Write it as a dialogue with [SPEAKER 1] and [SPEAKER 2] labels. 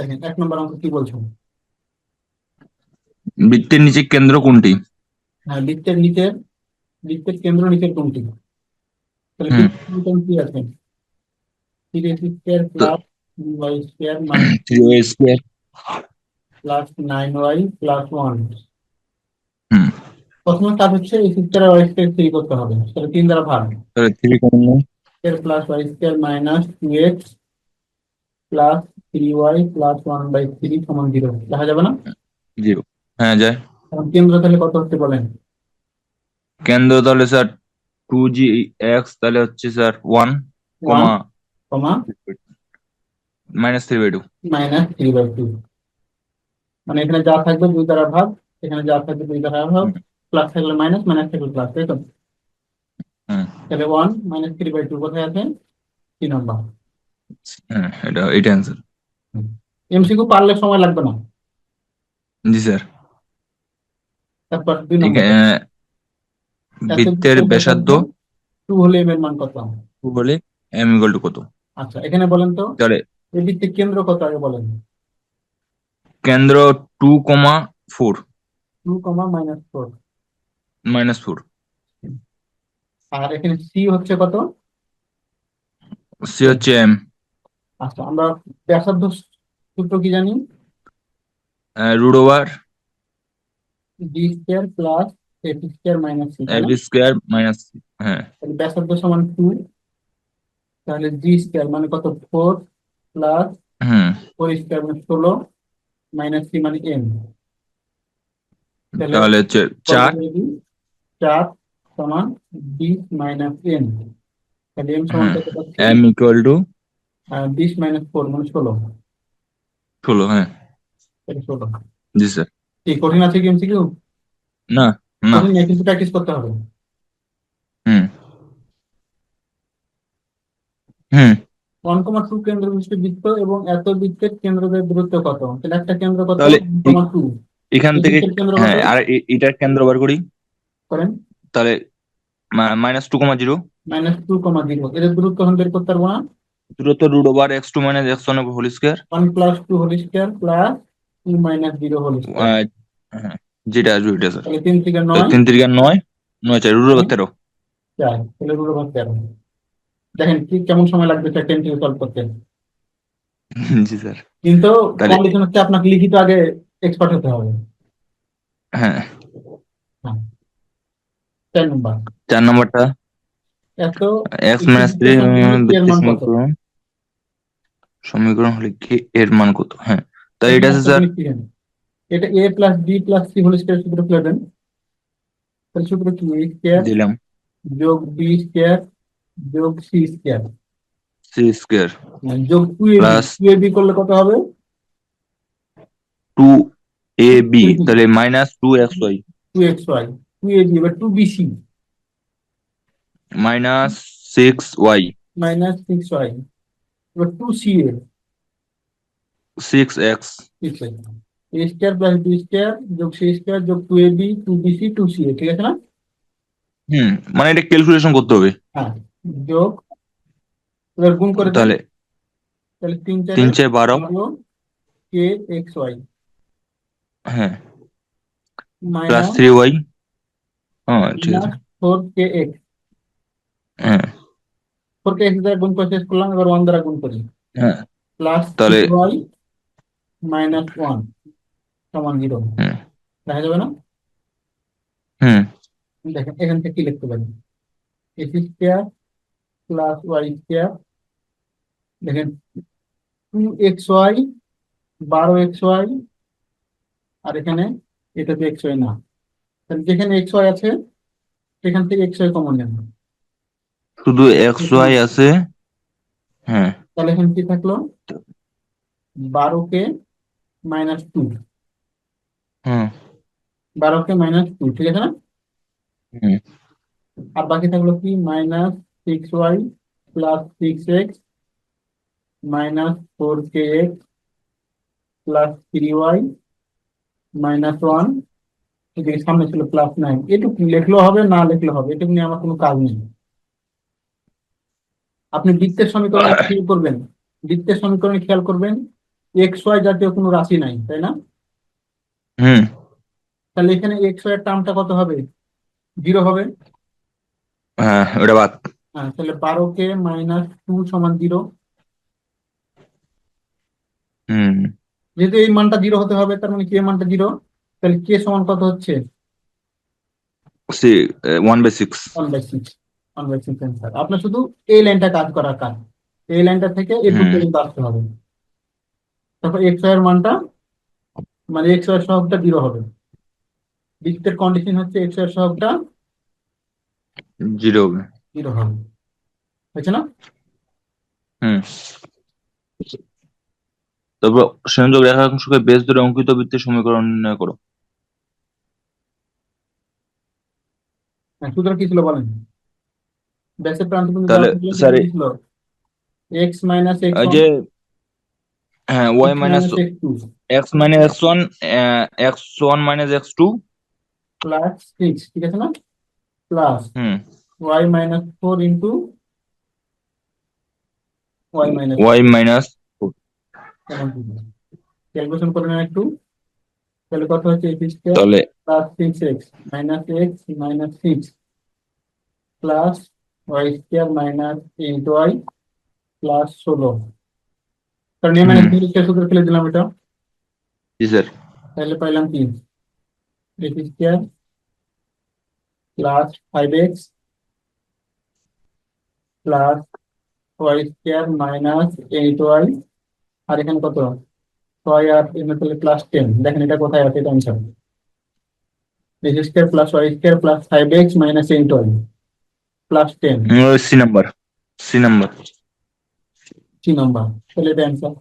[SPEAKER 1] দেখেন 1 নম্বর অঙ্ক কি বলছো?
[SPEAKER 2] বৃত্তের নিচে কেন্দ্র কোনটি?
[SPEAKER 1] হ্যাঁ, বৃত্তের কেন্দ্র নিচের কোনটি? তাহলে
[SPEAKER 2] হুম।
[SPEAKER 1] বৃত্তের কি আছে? 3x²
[SPEAKER 2] তো
[SPEAKER 1] plus 3y² minus
[SPEAKER 2] 3 square.
[SPEAKER 1] Plus 9y plus 1।
[SPEAKER 2] হুম।
[SPEAKER 1] প্রথমে কাজ হচ্ছে এই সিস্টার ওয়াই স্কয়ার থ্রি করতে হবে, তাহলে 3 দ্বারা ভাগ।
[SPEAKER 2] তাহলে 3 কমন নেই।
[SPEAKER 1] Square plus Y square minus 2x plus 3y plus 1/3 সমান 0 দেখা যাবে না?
[SPEAKER 2] 0। হ্যাঁ যায়।
[SPEAKER 1] এখন কেন্দ্র তাহলে কত হচ্ছে বলেন?
[SPEAKER 2] কেন্দ্র তাহলে স্যার 2g(x) তাহলে হচ্ছে স্যার 1
[SPEAKER 1] ওয়ান
[SPEAKER 2] কমা
[SPEAKER 1] কমা
[SPEAKER 2] -3/2।
[SPEAKER 1] -3/2। মানে এখানে যা থাকবে 2 দ্বারা ভাগ, এখানে যা থাকবে 2 দ্বারা ভাগ,
[SPEAKER 2] হুম।
[SPEAKER 1] প্লাস থাকলে মাইনাস, মাইনাস থাকলে প্লাস, তাই তো?
[SPEAKER 2] হুম।
[SPEAKER 1] তাহলে 1 - 3/2 কোথায় আছে? 3 নম্বর।
[SPEAKER 2] হ্যাঁ এটা অ্যান্সার।
[SPEAKER 1] এমসিকিউ পারলে সময় লাগবে না।
[SPEAKER 2] জি স্যার।
[SPEAKER 1] তারপর 2 নম্বর, এত
[SPEAKER 2] বৃত্তের
[SPEAKER 1] বৃত্তের
[SPEAKER 2] ব্যাসার্ধ
[SPEAKER 1] ব্যাসার্ধ 2 হলে এম এর মান কত?
[SPEAKER 2] বলে m = কত?
[SPEAKER 1] আচ্ছা, এখানে বলেন তো
[SPEAKER 2] তাহলে
[SPEAKER 1] এই বৃত্তের কেন্দ্র কত আগে বলেন।
[SPEAKER 2] কেন্দ্র 2,4
[SPEAKER 1] 2,
[SPEAKER 2] -4।
[SPEAKER 1] আর এখানে সি হচ্ছে কত?
[SPEAKER 2] সে হচ্ছে m।
[SPEAKER 1] আচ্ছা, আমরা ব্যাসার্ধ সূত্র কি জানি?
[SPEAKER 2] √Over
[SPEAKER 1] d² plus f² minus C, তাই না?
[SPEAKER 2] ab² minus. হ্যাঁ।
[SPEAKER 1] তাহলে ব্যাসার্ধ সমান 2, তাহলে g² মানে কত? 4 প্লাস
[SPEAKER 2] হুম।
[SPEAKER 1] 4² মানে 16 মাইনাস সি মানে এম। তাহলে
[SPEAKER 2] তাহলে হচ্ছে
[SPEAKER 1] বর্গ
[SPEAKER 2] 4।
[SPEAKER 1] করে দিই, 4 সমান ডি মাইনাস এম। তাহলে এম সমান
[SPEAKER 2] হ্যাঁ,
[SPEAKER 1] কত পাচ্ছি?
[SPEAKER 2] m =
[SPEAKER 1] 20 - 4 মানে 16।
[SPEAKER 2] 16। হ্যাঁ।
[SPEAKER 1] তাহলে 16।
[SPEAKER 2] জি স্যার।
[SPEAKER 1] কি কঠিন আছে কি এমসিকিউ?
[SPEAKER 2] না। না।
[SPEAKER 1] কঠিন না, কিন্তু প্র্যাকটিস করতে হবে।
[SPEAKER 2] হুম। হুম।
[SPEAKER 1] 1,2 কেন্দ্র বিশিষ্ট বৃত্ত এবং এত বৃত্তের কেন্দ্রদের দূরত্ব কত? তাহলে একটা কেন্দ্র কত?
[SPEAKER 2] তাহলে এ-
[SPEAKER 1] 1,2।
[SPEAKER 2] এখান
[SPEAKER 1] এই
[SPEAKER 2] থেকে
[SPEAKER 1] বৃত্তের কেন্দ্র কত?
[SPEAKER 2] হ্যাঁ, আর এটার কেন্দ্র বার করি।
[SPEAKER 1] করেন।
[SPEAKER 2] তাহলে -2,0
[SPEAKER 1] -2,0। এদের দূরত্ব এখন বের করতে পারবো না?
[SPEAKER 2] দূরত্ব √(x2 - x1)²
[SPEAKER 1] 1 + 2 whole square plus 2 - 0 whole square.
[SPEAKER 2] হ্যাঁ, যেটা আসবে ওইটা স্যার।
[SPEAKER 1] তাহলে 3 থেকে
[SPEAKER 2] তাহলে
[SPEAKER 1] 9
[SPEAKER 2] 3 3 9 9 4 √13।
[SPEAKER 1] 4, তাহলে √13। দেখেন কি কেমন সময় লাগবে এটা 10 থেকে সলভ করতে।
[SPEAKER 2] জি স্যার।
[SPEAKER 1] কিন্তু
[SPEAKER 2] তাহলে
[SPEAKER 1] কন্ডিশন হচ্ছে আপনাকে লিখিত আগে এক্সপার্ট হতে হবে।
[SPEAKER 2] হ্যাঁ,
[SPEAKER 1] হ্যাঁ, 4 নম্বর,
[SPEAKER 2] 4 নম্বরটা
[SPEAKER 1] এত
[SPEAKER 2] x
[SPEAKER 1] একটি
[SPEAKER 2] -
[SPEAKER 1] বৃত্তের
[SPEAKER 2] 3
[SPEAKER 1] সংকীর্ণ কি এর
[SPEAKER 2] বৃত্তের
[SPEAKER 1] মান কত?
[SPEAKER 2] সমীকরণ হলে কি এর মান কত? হ্যাঁ, তাহলে
[SPEAKER 1] এখানে
[SPEAKER 2] এটা আছে
[SPEAKER 1] একটা
[SPEAKER 2] স্যার।
[SPEAKER 1] জিনিস কি জানেন, এটা a + b + c whole square সূত্র ফেলবেন। তাহলে সূত্র কি? a²
[SPEAKER 2] দিলাম
[SPEAKER 1] যোগ b² যোগ c²,
[SPEAKER 2] c²
[SPEAKER 1] যোগ 2ab।
[SPEAKER 2] প্লাস
[SPEAKER 1] 2ab করলে কত হবে?
[SPEAKER 2] 2ab
[SPEAKER 1] 2ab
[SPEAKER 2] তাহলে -2xy
[SPEAKER 1] 2xy, 2ab এবার 2bc
[SPEAKER 2] -6y
[SPEAKER 1] -6y, এবার 2ca,
[SPEAKER 2] 6x।
[SPEAKER 1] ঠিক আছে? a² প্লাস b² যোগ c² যোগ 2ab 2bc 2ca, ঠিক আছে না?
[SPEAKER 2] হুম, মানে এটা ক্যালকুলেশন করতে হবে।
[SPEAKER 1] হ্যাঁ, যোগ, এবার গুণ করে দেন।
[SPEAKER 2] তাহলে
[SPEAKER 1] তাহলে 3
[SPEAKER 2] 3
[SPEAKER 1] 4
[SPEAKER 2] 4 12।
[SPEAKER 1] 12 কে এক্স ওয়াই
[SPEAKER 2] হ্যাঁ, প্লাস
[SPEAKER 1] মাইনাস
[SPEAKER 2] 3y। হ্যাঁ ঠিক আছে।
[SPEAKER 1] 4 কে এক্স।
[SPEAKER 2] হ্যাঁ।
[SPEAKER 1] 4 কে এক্স দ্বারা গুণ করে শেষ করলাম, এবার 1 দ্বারা গুণ করি।
[SPEAKER 2] হ্যাঁ
[SPEAKER 1] প্লাস
[SPEAKER 2] তাহলে
[SPEAKER 1] 3y -1 সমান 0
[SPEAKER 2] হুম।
[SPEAKER 1] দেখা যাবে না?
[SPEAKER 2] হুম।
[SPEAKER 1] দেখেন এখান থেকে কি লিখতে পারি? x² প্লাস y², দেখেন 2xy 12xy, আর এখানে এটা তো xy না, তাহলে যেখানে xy আছে সেখান থেকে xy কমন নেন।
[SPEAKER 2] শুধু xy আছে। হ্যাঁ।
[SPEAKER 1] তাহলে এখানে কি থাকলো? 12 কে -2,
[SPEAKER 2] হুম।
[SPEAKER 1] 12 কে -2, ঠিক আছে না?
[SPEAKER 2] হুম।
[SPEAKER 1] আর বাকি থাকলো কি? -6y প্লাস 6x -4 কে এক্স প্লাস 3y -1। এদিকে সামনে ছিল +9। এটুকু লিখলেও হবে, না লিখলেও হবে, এটুকু নিয়ে আমার কোনো কাজ নেই। আপনি বৃত্তের সমীকরণে খেয়াল করবেন, বৃত্তের সমীকরণে খেয়াল করবেন এক্স ওয়াই জাতীয় কোনো রাশি নাই, তাই না?
[SPEAKER 2] হুম।
[SPEAKER 1] তাহলে এখানে এক্স ওয়াই এর টার্মটা কত হবে? 0 হবে।
[SPEAKER 2] হ্যাঁ, ওটা বাদ।
[SPEAKER 1] হ্যাঁ, তাহলে 12 মাইনাস 2 সমান 0।
[SPEAKER 2] হুম।
[SPEAKER 1] যেহেতু এই মানটা 0 হতে হবে, তার মানে কে মানটা 0, তাহলে কে সমান কত হচ্ছে?
[SPEAKER 2] 1/6।
[SPEAKER 1] 1/6। 1/6 অ্যান্সার। আপনার শুধু এই লাইনটা কাজ করার কাজ, এই লাইনটা থেকে এটুকু
[SPEAKER 2] হুম।
[SPEAKER 1] পর্যন্ত আসতে হবে। তারপর এক্স ওয়াই এর মানটা, মানে এক্স ওয়াই সহগটা 0 হবে। বৃত্তের কন্ডিশন হচ্ছে এক্স ওয়াই সহগটা
[SPEAKER 2] 0 হবে।
[SPEAKER 1] 0 হবে, হয়েছে না?
[SPEAKER 2] হুম। তারপর সংযোগ রেখাংশকে বেস ধরে অঙ্কিত বৃত্তের সমীকরণ নির্ণয় করো।
[SPEAKER 1] হ্যাঁ, সূত্র কি ছিল বলেন? ব্যাসের প্রান্ত বিন্দু
[SPEAKER 2] তাহলে
[SPEAKER 1] দেওয়া থাকলে সূত্র
[SPEAKER 2] স্যার
[SPEAKER 1] কি ছিল? এক্স মাইনাস এক্স
[SPEAKER 2] এই
[SPEAKER 1] ওয়ান
[SPEAKER 2] যে, হ্যাঁ, y
[SPEAKER 1] x
[SPEAKER 2] minus
[SPEAKER 1] minus x two
[SPEAKER 2] x minus x1, x1 minus x2।
[SPEAKER 1] Plus 6, ঠিক আছে না? প্লাস
[SPEAKER 2] হুম।
[SPEAKER 1] Y minus 4 into y minus
[SPEAKER 2] y minus.
[SPEAKER 1] সমান 0। ক্যালকুলেশন করে নেন একটু। তাহলে কত হচ্ছে? এক্স স্কোয়ার
[SPEAKER 2] তাহলে
[SPEAKER 1] plus 6x minus x minus 6 plus Y square minus 8y plus 16। কারণ এ মানে
[SPEAKER 2] হুম।
[SPEAKER 1] সূত্র ফেলে দিলাম এটা।
[SPEAKER 2] জি স্যার।
[SPEAKER 1] তাহলে পাইলাম কি? X square plus 5x plus Y square minus 8y, আর এখানে কত? 6 আর এখানে তাহলে প্লাস 10। দেখেন এটা কোথায় আছে? এটা answer. X square plus Y square plus 5x minus 8y plus 10,
[SPEAKER 2] C number.
[SPEAKER 1] 3 নম্বর। তাহলে এটা অ্যান্সার।